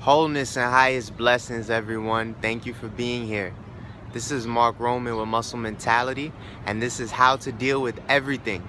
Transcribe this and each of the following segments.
Wholeness and highest blessings, everyone. Thank you for being here. This is Mark Roman with Muscle Mentality, and this is how to deal with everything.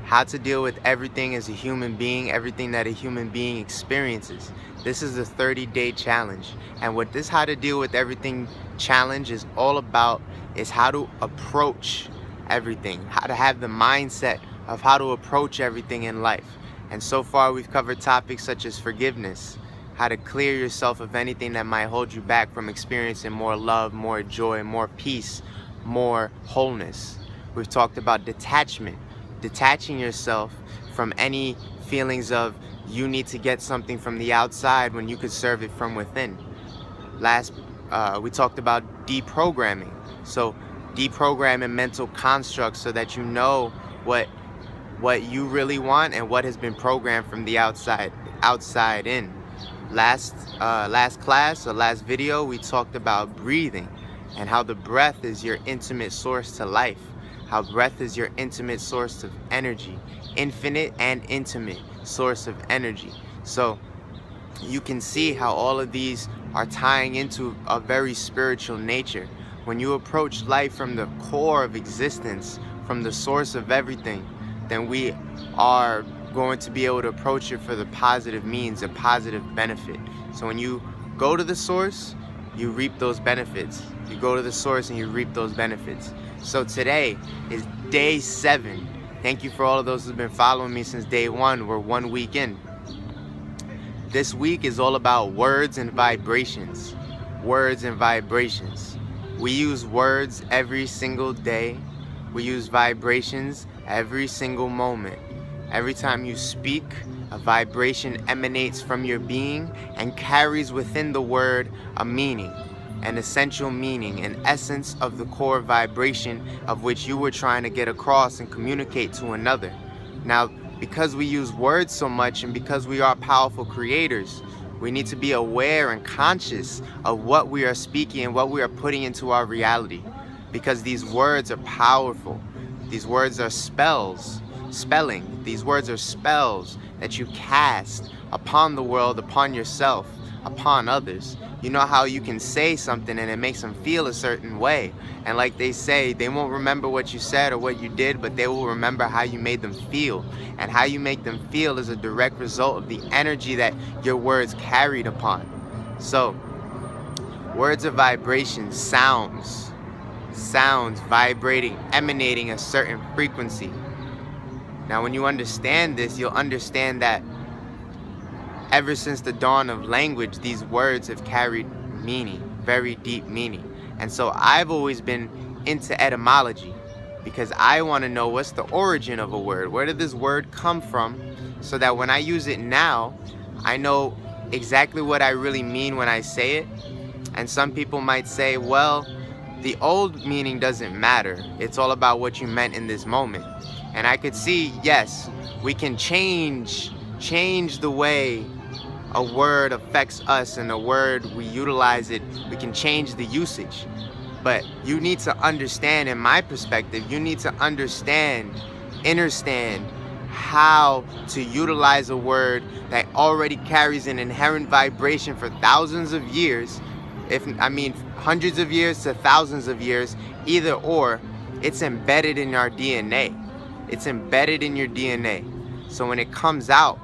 How to deal with everything as a human being, everything that a human being experiences. This is the 30-day challenge. And what this how to deal with everything challenge is all about is how to approach everything, how to have the mindset of how to approach everything in life. And so far we've covered topics such as forgiveness, how to clear yourself of anything that might hold you back from experiencing more love, more joy, more peace, more wholeness. We've talked about detachment, detaching yourself from any feelings of you need to get something from the outside when you could serve it from within. We talked about deprogramming. So deprogramming mental constructs so that you know what you really want and what has been programmed from the outside in. Last video, we talked about breathing and how the breath is your intimate source to life, how breath is your intimate source of energy, infinite and intimate source of energy. So you can see how all of these are tying into a very spiritual nature. When you approach life from the core of existence, from the source of everything, then we are going to be able to approach it for the positive means, a positive benefit. So when you go to the source, you reap those benefits. You go to the source and you reap those benefits. So today is day 7. Thank you for all of those who've been following me since day 1. We're 1 week in. This week is all about words and vibrations. Words and vibrations. We use words every single day. We use vibrations every single moment. Every time you speak, a vibration emanates from your being and carries within the word a meaning, an essential meaning, an essence of the core vibration of which you were trying to get across and communicate to another. Now, because we use words so much and because we are powerful creators, we need to be aware and conscious of what we are speaking and what we are putting into our reality. Because these words are powerful. These words are spelling. These words are spells that you cast upon the world, upon yourself, upon others. You know how you can say something and it makes them feel a certain way. And like they say, they won't remember what you said or what you did, but they will remember how you made them feel. And how you make them feel is a direct result of the energy that your words carried upon. So, words of vibration, sounds vibrating, emanating a certain frequency. Now, when you understand this, you'll understand that ever since the dawn of language, these words have carried meaning, very deep meaning. And so I've always been into etymology because I want to know what's the origin of a word. Where did this word come from? So that when I use it now, I know exactly what I really mean when I say it. And some people might say, well, the old meaning doesn't matter. It's all about what you meant in this moment. And I could see, yes, we can change the way a word affects us and a word, we utilize it, we can change the usage. But you need to understand, in my perspective, you need to understand how to utilize a word that already carries an inherent vibration for thousands of years, hundreds of years to thousands of years, either or. It's embedded in our DNA. It's embedded in your DNA. So when it comes out,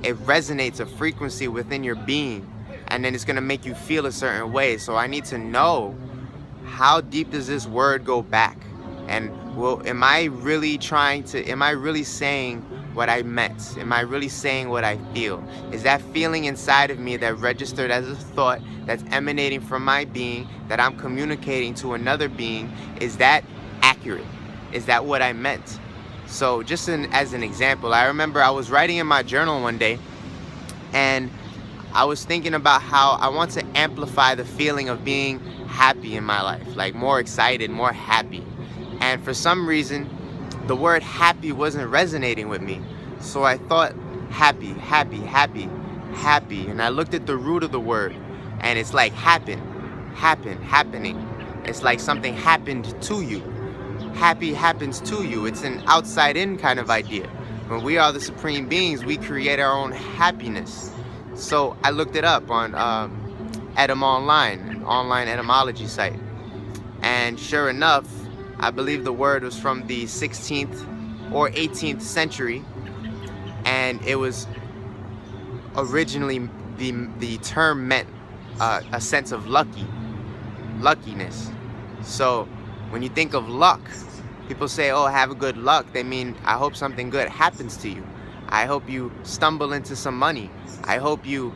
it resonates a frequency within your being, and then it's going to make you feel a certain way. So I need to know, how deep does this word go back? And am I really saying what I meant? Am I really saying what I feel? Is that feeling inside of me that registered as a thought that's emanating from my being, that I'm communicating to another being, is that accurate? Is that what I meant? So just as an example, I remember I was writing in my journal one day and I was thinking about how I want to amplify the feeling of being happy in my life, like more excited, more happy. And for some reason, the word happy wasn't resonating with me. So I thought happy. And I looked at the root of the word and it's like happening. It's like something happened to you. Happy happens to you. It's an outside in kind of idea. When we are the supreme beings, we create our own happiness. So I looked it up on Edym Online, an online etymology site. And sure enough, I believe the word was from the 16th or 18th century, and it was originally the term meant a sense of luckiness. So when you think of luck, people say, oh, have a good luck. They mean, I hope something good happens to you. I hope you stumble into some money. I hope you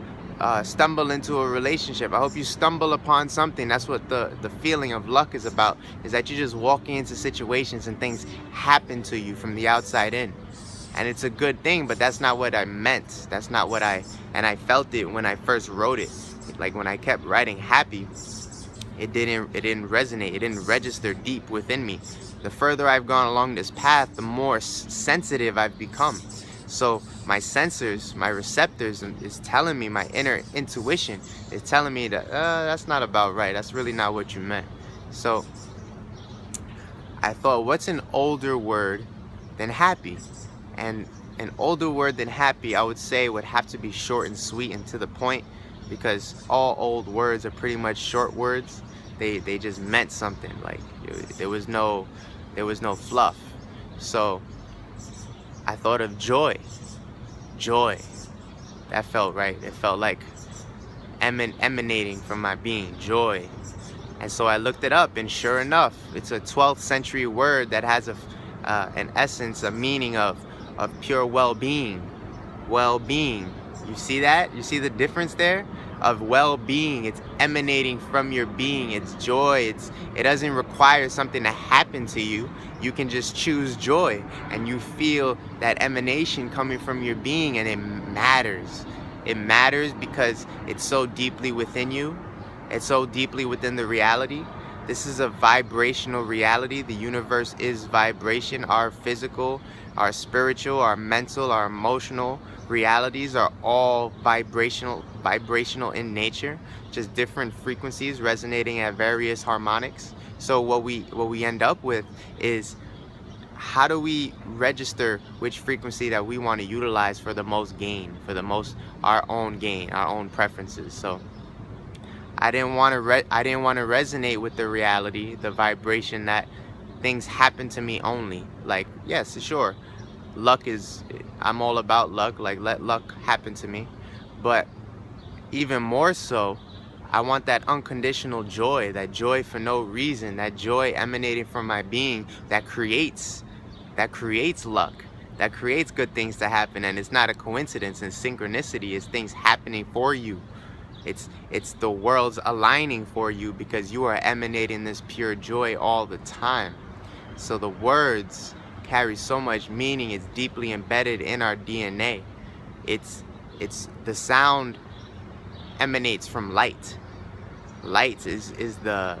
stumble into a relationship. I hope you stumble upon something. That's what the feeling of luck is about, is that you're just walking into situations and things happen to you from the outside in. And it's a good thing, but that's not what I meant. That's not what and I felt it when I first wrote it. Like when I kept writing happy, it didn't resonate. It didn't register deep within me. The further I've gone along this path, the more sensitive I've become. So my sensors, my receptors is telling me, my inner intuition is telling me that that's not about right. That's really not what you meant. So I thought, what's an older word than happy? And an older word than happy, I would say, would have to be short and sweet and to the point, because all old words are pretty much short words. They just meant something. Like there was no fluff. So I thought of joy. That felt right. It felt like emanating from my being, joy. And so I looked it up, and sure enough, it's a 12th century word that has an essence, a meaning of pure well-being. Well-being. You see that? You see the difference there? Of well-being. It's emanating from your being. It's joy. It doesn't require something to happen to you. You can just choose joy, and you feel that emanation coming from your being, and it matters. It matters because it's so deeply within you. It's so deeply within the reality. This is a vibrational reality. The universe is vibration. Our physical, our spiritual, our mental, our emotional realities are all vibrational in nature, just different frequencies resonating at various harmonics. So what we end up with is, how do we register which frequency that we want to utilize for the most gain, our own gain, our own preferences. So I didn't want to resonate with the reality, the vibration that things happen to me only. Like, yes, sure, I'm all about luck, like let luck happen to me. But even more so, I want that unconditional joy, that joy for no reason, that joy emanating from my being that creates luck, that creates good things to happen. And it's not a coincidence and synchronicity, it's things happening for you. It's the world's aligning for you because you are emanating this pure joy all the time. So the words carry so much meaning. It's deeply embedded in our DNA. It's the sound emanates from light. Light is the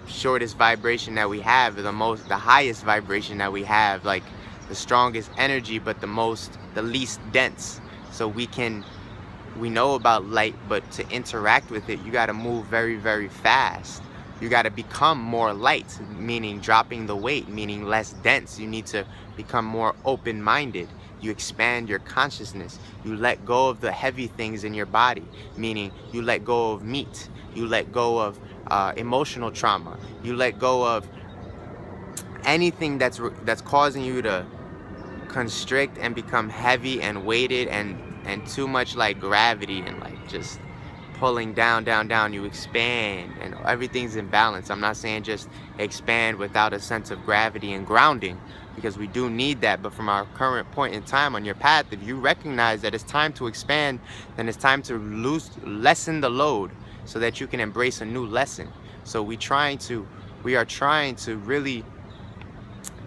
shortest vibration that we have, the highest vibration that we have, like the strongest energy, but the least dense. So we know about light, but to interact with it, you got to move very, very fast. You got to become more light, meaning dropping the weight, meaning less dense. You need to become more open-minded. You expand your consciousness. You let go of the heavy things in your body, meaning you let go of meat. You let go of emotional trauma. You let go of anything that's causing you to constrict and become heavy and weighted and too much like gravity and like just pulling down. You expand and everything's in balance. I'm not saying just expand without a sense of gravity and grounding, because we do need that. But from our current point in time on your path, if you recognize that it's time to expand, then it's time to lessen the load so that you can embrace a new lesson. So we are trying to really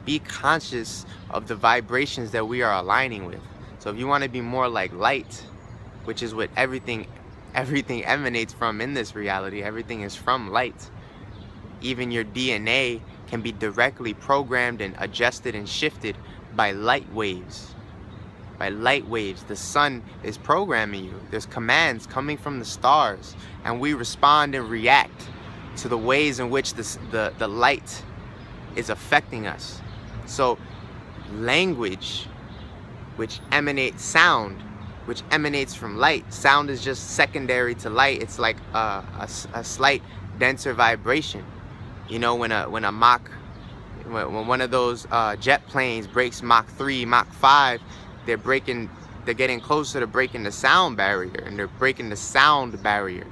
be conscious of the vibrations that we are aligning with. So if you want to be more like light, which is what everything emanates from in this reality, everything is from light. Even your DNA can be directly programmed and adjusted and shifted by light waves. By light waves, the sun is programming you. There's commands coming from the stars, and we respond and react to the ways in which the light is affecting us. So language, which emanates sound, which emanates from light. Sound is just secondary to light. It's like a slight denser vibration. You know, when one of those jet planes breaks Mach 3, Mach 5, they're getting closer to breaking the sound barrier, and they're breaking the sound barrier.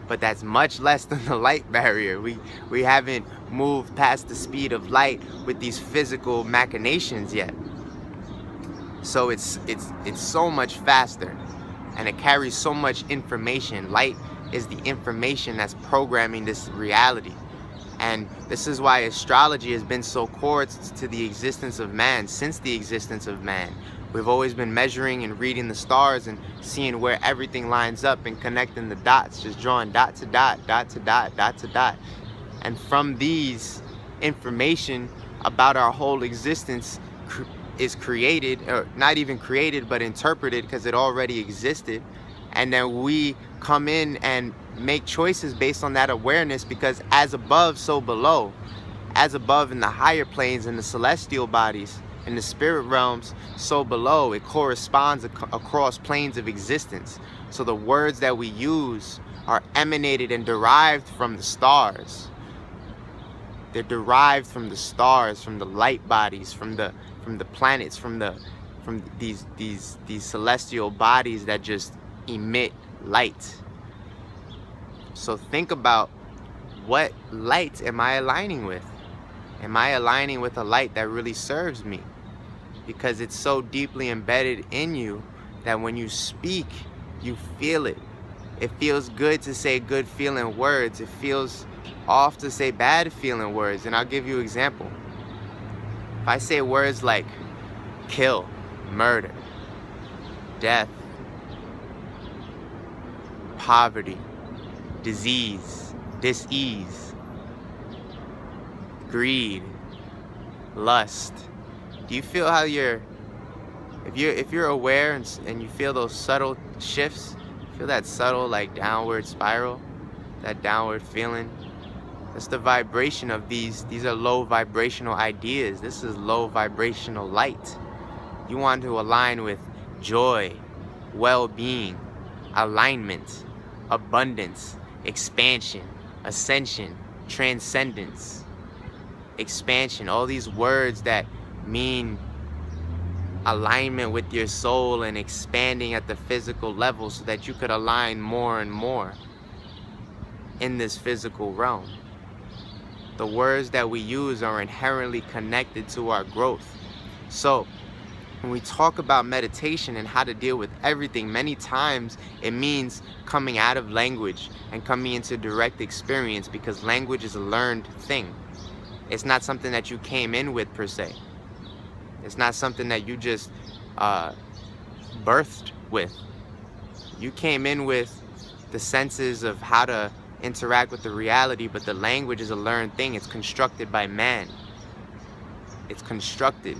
But that's much less than the light barrier. We haven't moved past the speed of light with these physical machinations yet. So it's so much faster, and it carries so much information. Light is the information that's programming this reality. And this is why astrology has been so core to the existence of man since the existence of man. We've always been measuring and reading the stars and seeing where everything lines up and connecting the dots, just drawing dot to dot, dot to dot, dot to dot. And from these information about our whole existence is created, or not even created, but interpreted, because it already existed. And then we come in and make choices based on that awareness, because as above, so below. As above in the higher planes, in the celestial bodies, in the spirit realms, so below. It corresponds across planes of existence. So the words that we use are emanated and derived from the stars. They're derived from the stars, from the light bodies, from the planets, from these celestial bodies that just emit light. So think about, what light am I aligning with? Am I aligning with a light that really serves me? Because it's so deeply embedded in you that when you speak, you feel it. It feels good to say good feeling words. It feels off to say bad feeling words. And I'll give you an example. If I say words like kill, murder, death, poverty, disease, dis-ease, greed, lust, do you feel how if you're aware and you feel those subtle shifts, feel that subtle like downward spiral, that downward feeling? That's the vibration of these are low vibrational ideas. This is low vibrational light. You want to align with joy, well-being, alignment, abundance, expansion, ascension, transcendence, expansion. All these words that mean alignment with your soul and expanding at the physical level so that you could align more and more in this physical realm. The words that we use are inherently connected to our growth. So when we talk about meditation and how to deal with everything, many times it means coming out of language and coming into direct experience, because language is a learned thing. It's not something that you came in with per se. It's not something that you just birthed with. You came in with the senses of how to interact with the reality, but the language is a learned thing. It's constructed by man. It's constructed.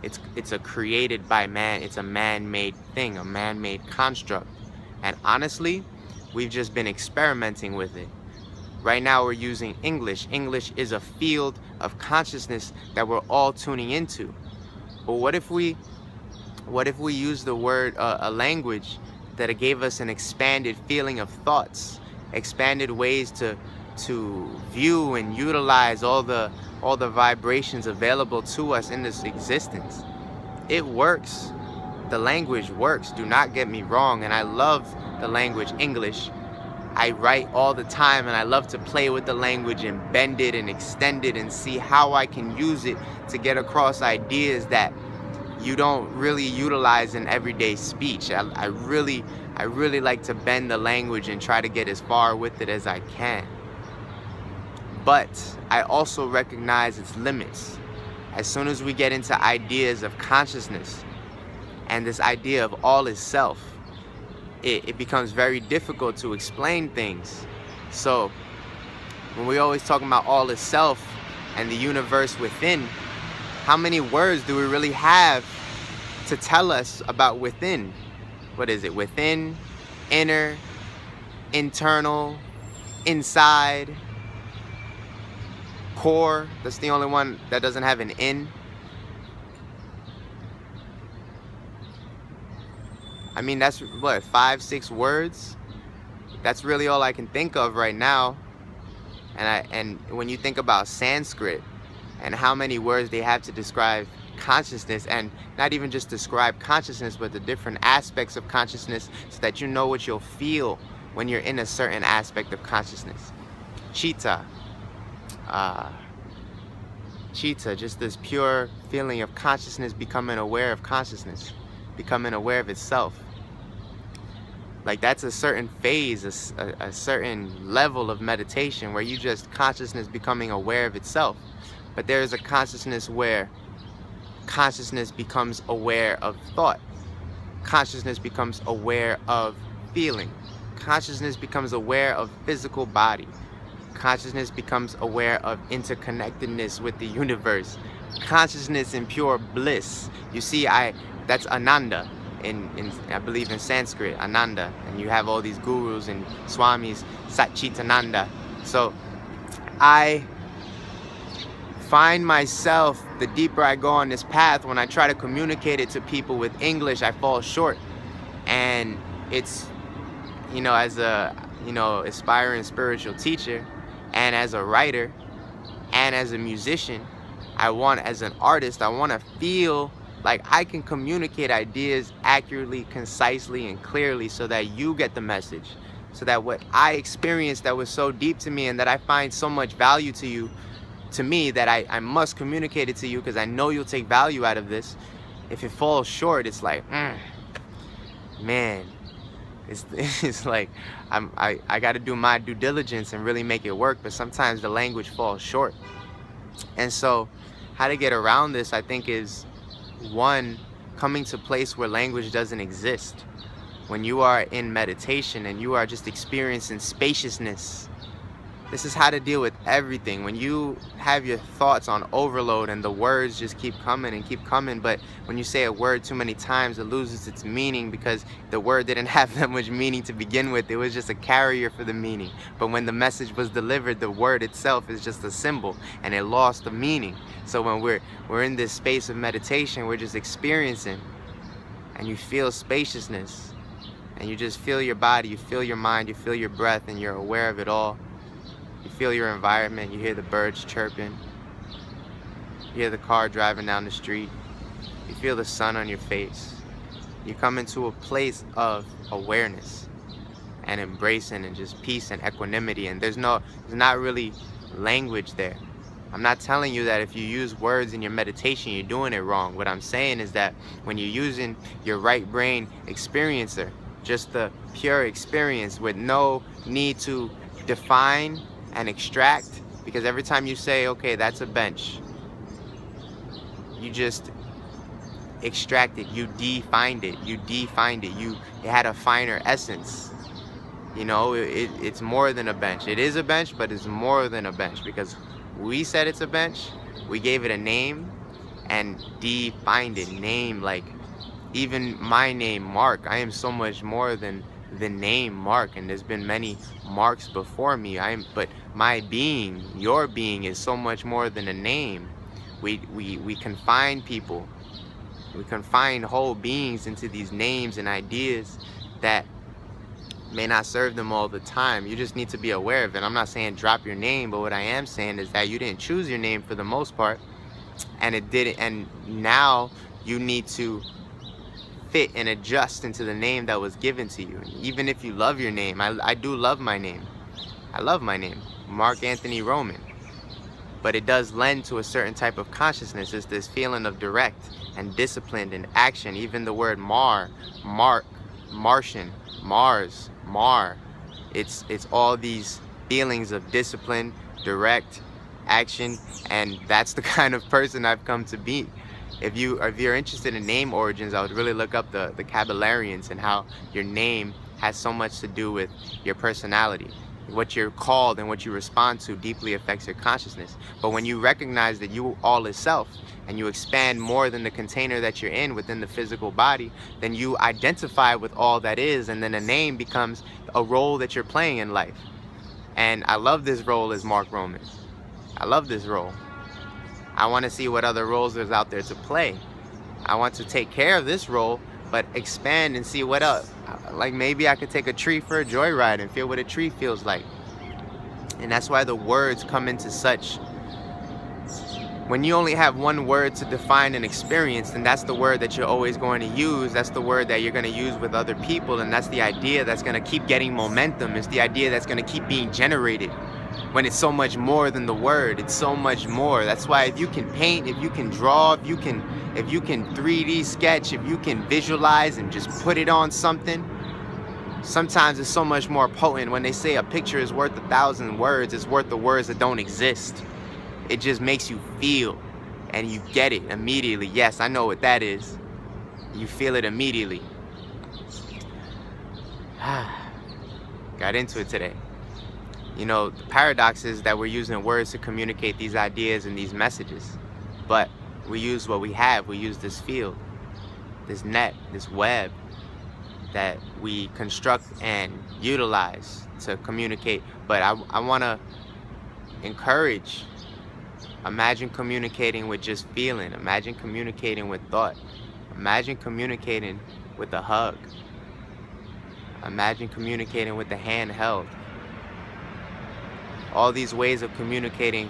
It's a created by man. It's a man-made thing, a man-made construct. And honestly, we've just been experimenting with it. Right now we're using English. English is a field of consciousness that we're all tuning into. But what if we use the word, a language that gave us an expanded feeling of thoughts, expanded ways to view and utilize all the vibrations available to us in this existence? It works. The language works. Do not get me wrong. And I love the language English. I write all the time, and I love to play with the language and bend it and extend it and see how I can use it to get across ideas that you don't really utilize in everyday speech. I really like to bend the language and try to get as far with it as I can. But I also recognize its limits. As soon as we get into ideas of consciousness and this idea of all is self, it becomes very difficult to explain things. So when we always talking about all is self and the universe within, how many words do we really have to tell us about within? What is it? Within, inner, internal, inside, core. That's the only one that doesn't have an in. I mean, that's what, 5, 6 words? That's really all I can think of right now. And when you think about Sanskrit and how many words they have to describe consciousness, and not even just describe consciousness, but the different aspects of consciousness, so that you know what you'll feel when you're in a certain aspect of consciousness. Chitta, chitta, just this pure feeling of consciousness, becoming aware of consciousness, becoming aware of itself. Like, that's a certain phase, a certain level of meditation where you just consciousness becoming aware of itself. But there is a consciousness where consciousness becomes aware of thought. Consciousness becomes aware of feeling. Consciousness becomes aware of physical body. Consciousness becomes aware of interconnectedness with the universe. Consciousness in pure bliss. You see, that's Ananda. I believe in Sanskrit, Ananda, and you have all these gurus and swamis, Satchitananda. So I find myself, the deeper I go on this path, when I try to communicate it to people with English, I fall short. And it's, as a, aspiring spiritual teacher, and as a writer, and as a musician, as an artist, I want to feel like I can communicate ideas accurately, concisely, and clearly, so that you get the message. So that what I experienced that was so deep to me and that I find so much value to me, that I must communicate it to you, because I know you'll take value out of this. If it falls short, it's like, man, it's like I got to do my due diligence and really make it work. But sometimes the language falls short. And so how to get around this, I think, is one, coming to a place where language doesn't exist. When you are in meditation and you are just experiencing spaciousness, this is how to deal with everything. When you have your thoughts on overload and the words just keep coming and keep coming, but when you say a word too many times, it loses its meaning, because the word didn't have that much meaning to begin with. It was just a carrier for the meaning. But when the message was delivered, the word itself is just a symbol, and it lost the meaning. So when we're in this space of meditation, we're just experiencing, and you feel spaciousness, and you just feel your body, you feel your mind, you feel your breath, and you're aware of it all. You feel your environment, you hear the birds chirping, you hear the car driving down the street, you feel the sun on your face. You come into a place of awareness and embracing and just peace and equanimity, and there's not really language there. I'm not telling you that if you use words in your meditation, you're doing it wrong. What I'm saying is that when you're using your right brain experiencer, just the pure experience with no need to define and extract, because every time you say, okay, that's a bench, you just extract it, you defined it, it had a finer essence. It's more than a bench. It is a bench, but it's more than a bench, because we said it's a bench, we gave it a name and defined it. Name, like even my name, Mark, I am so much more than the name Mark, and there's been many Marks before me. But my being, your being, is so much more than a name. We confine people, we confine whole beings into these names and ideas that may not serve them all the time. You just need to be aware of it. I'm not saying drop your name, but what I am saying is that you didn't choose your name for the most part, and it didn't, and now you need to fit and adjust into the name that was given to you. Even if you love your name, I do love my name. I love my name, Mark Anthony Roman. But it does lend to a certain type of consciousness. It's this feeling of direct and disciplined and action. Even the word Mark, Martian, Mars, Mar. It's all these feelings of discipline, direct action, and that's the kind of person I've come to be. If you're interested in name origins, I would really look up the Caballarians and how your name has so much to do with your personality. What you're called and what you respond to deeply affects your consciousness. But when you recognize that you all is self, and you expand more than the container that you're in within the physical body, then you identify with all that is, and then a name becomes a role that you're playing in life. And I love this role as Mark Roman. I love this role. I want to see what other roles there's out there to play. I want to take care of this role, but expand and see what up. Like maybe I could take a tree for a joyride and feel what a tree feels like. And that's why the words come into such, when you only have one word to define an experience, then that's the word that you're always going to use. That's the word that you're going to use with other people, and that's the idea that's going to keep getting momentum. It's the idea that's going to keep being generated. When it's so much more than the word, it's so much more. That's why if you can paint, if you can draw, if you can 3D sketch, if you can visualize and just put it on something, sometimes it's so much more potent. When they say a picture is worth 1,000 words, it's worth the words that don't exist. It just makes you feel, and you get it immediately. Yes, I know what that is. You feel it immediately. Got into it today. You know, the paradox is that we're using words to communicate these ideas and these messages. But we use what we have. We use this field, this net, this web that we construct and utilize to communicate. But I want to encourage, imagine communicating with just feeling. Imagine communicating with thought. Imagine communicating with a hug. Imagine communicating with the hand held. All these ways of communicating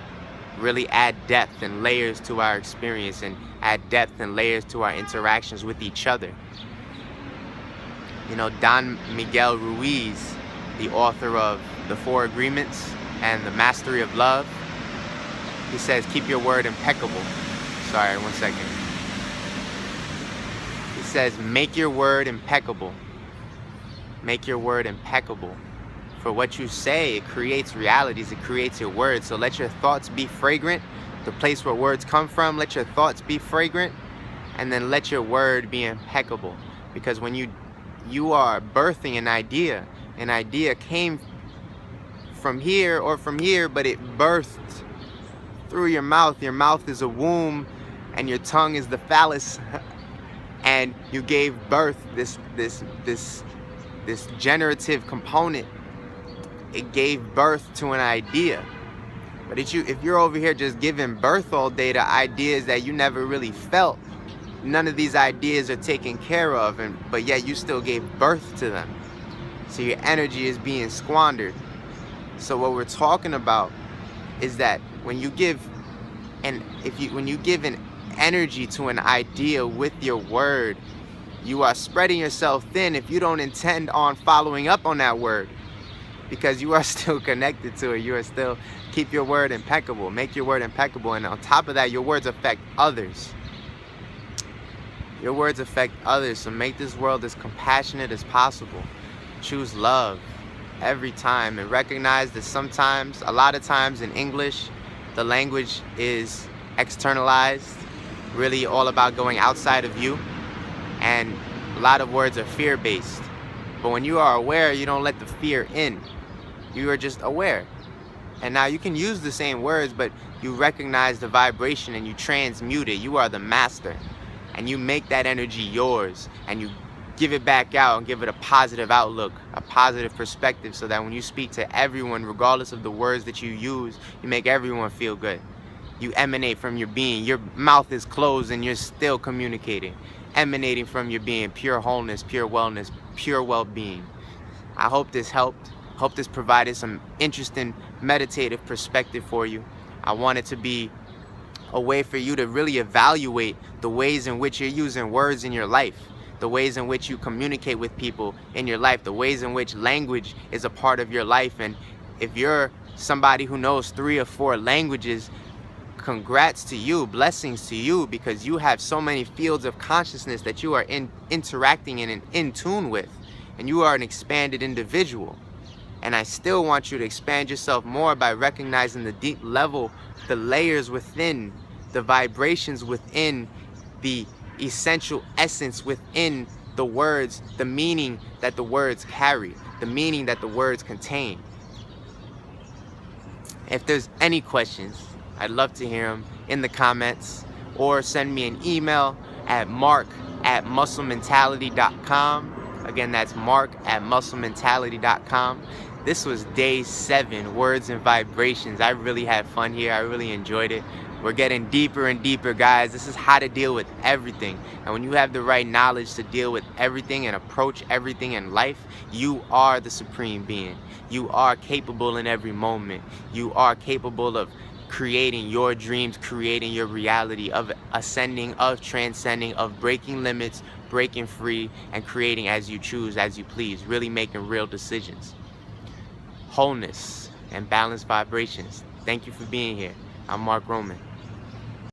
really add depth and layers to our experience, and add depth and layers to our interactions with each other. You know, Don Miguel Ruiz, the author of The Four Agreements and The Mastery of Love, he says, keep your word impeccable. Sorry, 1 second. He says, make your word impeccable. Make your word impeccable. For what you say, it creates realities, it creates your words. So let your thoughts be fragrant. The place where words come from, let your thoughts be fragrant. And then let your word be impeccable. Because when you are birthing an idea came from here or from here, but it birthed through your mouth. Your mouth is a womb and your tongue is the phallus. And you gave birth this generative component. It gave birth to an idea. But if you're over here just giving birth all day to ideas that you never really felt, none of these ideas are taken care of, but yet you still gave birth to them. So your energy is being squandered. So what we're talking about is that when you give an energy to an idea with your word, you are spreading yourself thin if you don't intend on following up on that word. Because you are still connected to it. You are still, keep your word impeccable. Make your word impeccable. And on top of that, your words affect others. Your words affect others. So make this world as compassionate as possible. Choose love every time. And recognize that sometimes, a lot of times in English, the language is externalized. Really all about going outside of you. And a lot of words are fear-based. But when you are aware, you don't let the fear in. You are just aware. And now you can use the same words, but you recognize the vibration and you transmute it. You are the master. And you make that energy yours. And you give it back out and give it a positive outlook, a positive perspective, so that when you speak to everyone, regardless of the words that you use, you make everyone feel good. You emanate from your being. Your mouth is closed and you're still communicating. Emanating from your being, pure wholeness, pure wellness, pure well-being. I hope this helped. Hope this provided some interesting meditative perspective for you. I want it to be a way for you to really evaluate the ways in which you're using words in your life, the ways in which you communicate with people in your life, the ways in which language is a part of your life. And if you're somebody who knows 3 or 4 languages, congrats to you, blessings to you, because you have so many fields of consciousness that you are interacting in and in tune with, and you are an expanded individual. And I still want you to expand yourself more by recognizing the deep level, the layers within, the vibrations within, the essential essence within the words, the meaning that the words carry, the meaning that the words contain. If there's any questions, I'd love to hear them in the comments, or send me an email at mark@musclementality.com. Again, that's mark@musclementality.com. This was day 7, Words and Vibrations. I really had fun here. I really enjoyed it. We're getting deeper and deeper, guys. This is how to deal with everything. And when you have the right knowledge to deal with everything and approach everything in life, you are the supreme being. You are capable in every moment. You are capable of creating your dreams, creating your reality, of ascending, of transcending, of breaking limits, breaking free, and creating as you choose, as you please, really making real decisions. Wholeness and balanced vibrations. Thank you for being here. I'm Mark Roman.